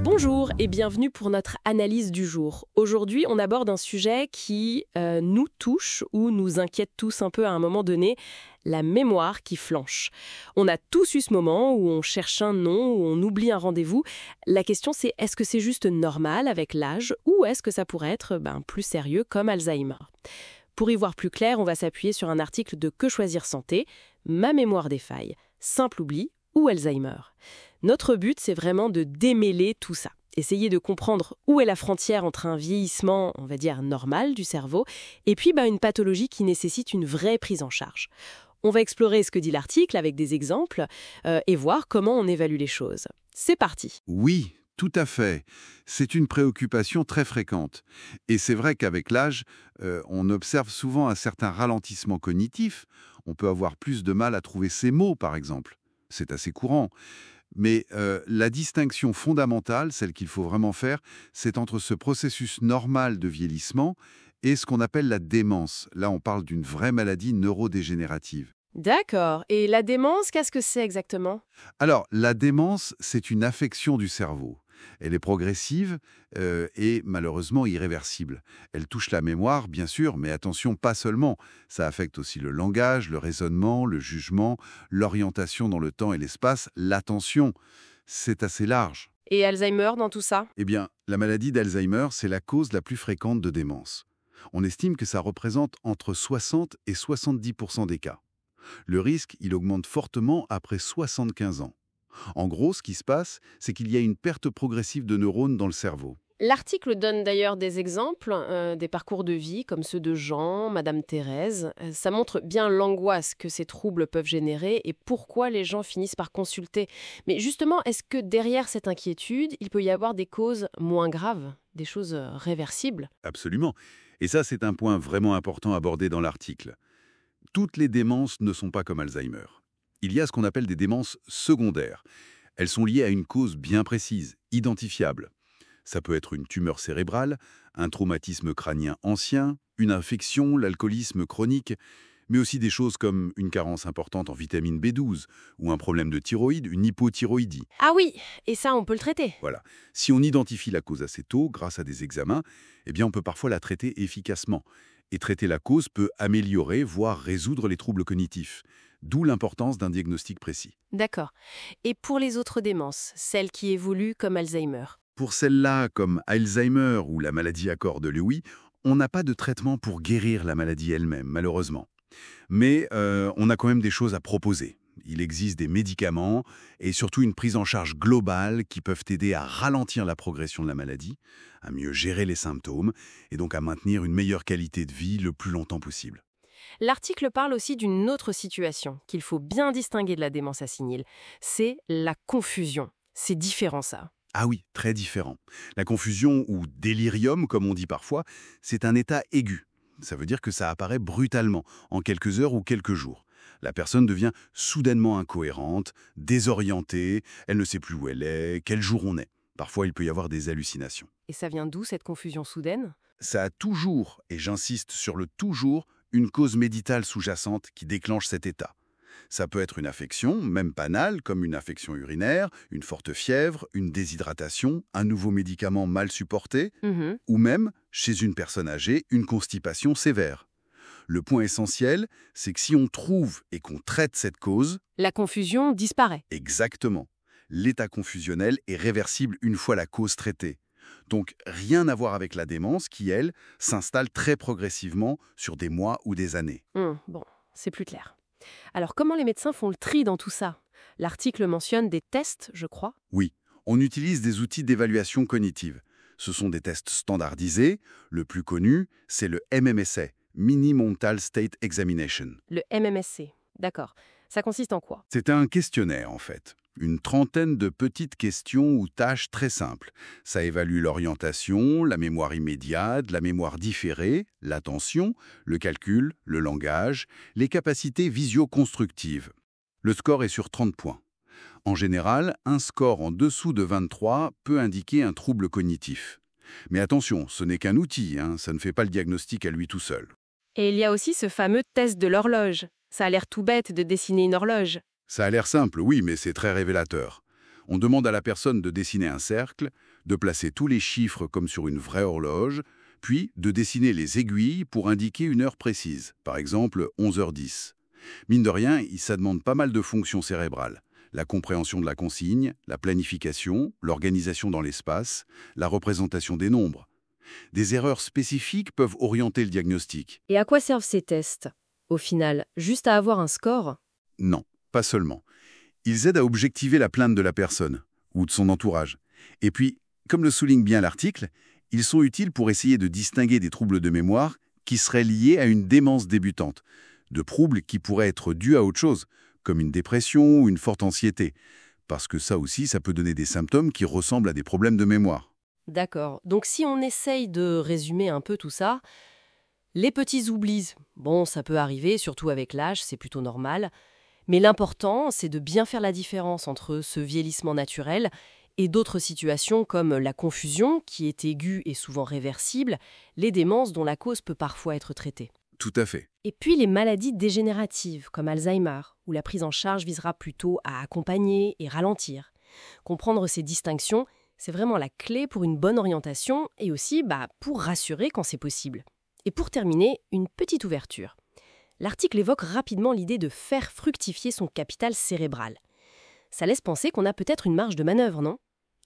Bonjour et bienvenue pour notre analyse du jour. Aujourd'hui, on aborde un sujet qui nous touche ou nous inquiète tous un peu à un moment donné, la mémoire qui flanche. On a tous eu ce moment où on cherche un nom, où on oublie un rendez-vous. La question c'est, est-ce que c'est juste normal avec l'âge ou est-ce que ça pourrait être plus sérieux comme Alzheimer ? Pour y voir plus clair, on va s'appuyer sur un article de Que choisir santé, Ma mémoire défaille, simple oubli ou Alzheimer. Notre but, c'est vraiment de démêler tout ça. Essayer de comprendre où est la frontière entre un vieillissement, on va dire, normal du cerveau, et puis une pathologie qui nécessite une vraie prise en charge. On va explorer ce que dit l'article avec des exemples et voir comment on évalue les choses. C'est parti. Oui, tout à fait. C'est une préoccupation très fréquente. Et c'est vrai qu'avec l'âge, on observe souvent un certain ralentissement cognitif. On peut avoir plus de mal à trouver ses mots, par exemple. C'est assez courant. Mais la distinction fondamentale, celle qu'il faut vraiment faire, c'est entre ce processus normal de vieillissement et ce qu'on appelle la démence. Là, on parle d'une vraie maladie neurodégénérative. D'accord. Et la démence, qu'est-ce que c'est exactement ? Alors, la démence, c'est une affection du cerveau. Elle est progressive et malheureusement irréversible. Elle touche la mémoire, bien sûr, mais attention, pas seulement. Ça affecte aussi le langage, le raisonnement, le jugement, l'orientation dans le temps et l'espace, l'attention. C'est assez large. Et Alzheimer dans tout ça ? Eh bien, la maladie d'Alzheimer, c'est la cause la plus fréquente de démence. On estime que ça représente entre 60 et 70% des cas. Le risque, il augmente fortement après 75 ans. En gros, ce qui se passe, c'est qu'il y a une perte progressive de neurones dans le cerveau. L'article donne d'ailleurs des exemples, des parcours de vie comme ceux de Jean, Madame Thérèse. Ça montre bien l'angoisse que ces troubles peuvent générer et pourquoi les gens finissent par consulter. Mais justement, est-ce que derrière cette inquiétude, il peut y avoir des causes moins graves, des choses réversibles ? Absolument. Et ça, c'est un point vraiment important abordé dans l'article. Toutes les démences ne sont pas comme Alzheimer. Il y a ce qu'on appelle des démences secondaires. Elles sont liées à une cause bien précise, identifiable. Ça peut être une tumeur cérébrale, un traumatisme crânien ancien, une infection, l'alcoolisme chronique, mais aussi des choses comme une carence importante en vitamine B12 ou un problème de thyroïde, une hypothyroïdie. Ah oui, et ça on peut le traiter. Voilà. Si on identifie la cause assez tôt, grâce à des examens, eh bien on peut parfois la traiter efficacement. Et traiter la cause peut améliorer, voire résoudre les troubles cognitifs. D'où l'importance d'un diagnostic précis. D'accord. Et pour les autres démences, celles qui évoluent comme Alzheimer ? Pour celles-là, comme Alzheimer ou la maladie à corps de Lewy, on n'a pas de traitement pour guérir la maladie elle-même, malheureusement. Mais on a quand même des choses à proposer. Il existe des médicaments et surtout une prise en charge globale qui peuvent aider à ralentir la progression de la maladie, à mieux gérer les symptômes et donc à maintenir une meilleure qualité de vie le plus longtemps possible. L'article parle aussi d'une autre situation qu'il faut bien distinguer de la démence senile. C'est la confusion. C'est différent ça. Ah oui, très différent. La confusion, ou délirium comme on dit parfois, c'est un état aigu. Ça veut dire que ça apparaît brutalement, en quelques heures ou quelques jours. La personne devient soudainement incohérente, désorientée, elle ne sait plus où elle est, quel jour on est. Parfois, il peut y avoir des hallucinations. Et ça vient d'où cette confusion soudaine ? Ça a toujours, et j'insiste sur le toujours, une cause médicale sous-jacente qui déclenche cet état. Ça peut être une affection, même banale, comme une infection urinaire, une forte fièvre, une déshydratation, un nouveau médicament mal supporté, ou même, chez une personne âgée, une constipation sévère. Le point essentiel, c'est que si on trouve et qu'on traite cette cause... La confusion disparaît. Exactement. L'état confusionnel est réversible une fois la cause traitée. Donc, rien à voir avec la démence qui, elle, s'installe très progressivement sur des mois ou des années. Bon, c'est plus clair. Alors, comment les médecins font le tri dans tout ça ? L'article mentionne des tests, je crois. Oui, on utilise des outils d'évaluation cognitive. Ce sont des tests standardisés. Le plus connu, c'est le MMSE, Mini Mental State Examination. Le MMSC, d'accord. Ça consiste en quoi ? C'est un questionnaire, en fait. Une trentaine de petites questions ou tâches très simples. Ça évalue l'orientation, la mémoire immédiate, la mémoire différée, l'attention, le calcul, le langage, les capacités visio-constructives. Le score est sur 30 points. En général, un score en dessous de 23 peut indiquer un trouble cognitif. Mais attention, ce n'est qu'un outil, ça ne fait pas le diagnostic à lui tout seul. Et il y a aussi ce fameux test de l'horloge. Ça a l'air tout bête de dessiner une horloge. Ça a l'air simple, oui, mais c'est très révélateur. On demande à la personne de dessiner un cercle, de placer tous les chiffres comme sur une vraie horloge, puis de dessiner les aiguilles pour indiquer une heure précise, par exemple 11h10. Mine de rien, ça demande pas mal de fonctions cérébrales. La compréhension de la consigne, la planification, l'organisation dans l'espace, la représentation des nombres. Des erreurs spécifiques peuvent orienter le diagnostic. Et à quoi servent ces tests? Au final, juste à avoir un score? Non, pas seulement. Ils aident à objectiver la plainte de la personne, ou de son entourage. Et puis, comme le souligne bien l'article, ils sont utiles pour essayer de distinguer des troubles de mémoire qui seraient liés à une démence débutante, de troubles qui pourraient être dus à autre chose, comme une dépression ou une forte anxiété. Parce que ça aussi, ça peut donner des symptômes qui ressemblent à des problèmes de mémoire. D'accord. Donc si on essaye de résumer un peu tout ça, les petits oublis, bon, ça peut arriver, surtout avec l'âge, c'est plutôt normal. Mais l'important, c'est de bien faire la différence entre ce vieillissement naturel et d'autres situations comme la confusion, qui est aiguë et souvent réversible, les démences dont la cause peut parfois être traitée. Tout à fait. Et puis les maladies dégénératives, comme Alzheimer, où la prise en charge visera plutôt à accompagner et ralentir. Comprendre ces distinctions, c'est vraiment la clé pour une bonne orientation et aussi pour rassurer quand c'est possible. Et pour terminer, une petite ouverture. L'article évoque rapidement l'idée de faire fructifier son capital cérébral. Ça laisse penser qu'on a peut-être une marge de manœuvre, non?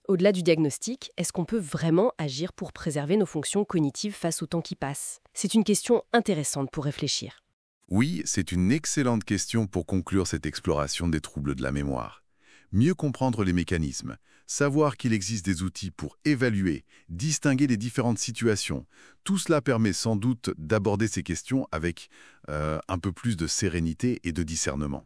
Au-delà du diagnostic, est-ce qu'on peut vraiment agir pour préserver nos fonctions cognitives face au temps qui passe? C'est une question intéressante pour réfléchir. Oui, c'est une excellente question pour conclure cette exploration des troubles de la mémoire. Mieux comprendre les mécanismes, savoir qu'il existe des outils pour évaluer, distinguer les différentes situations, tout cela permet sans doute d'aborder ces questions avec un peu plus de sérénité et de discernement.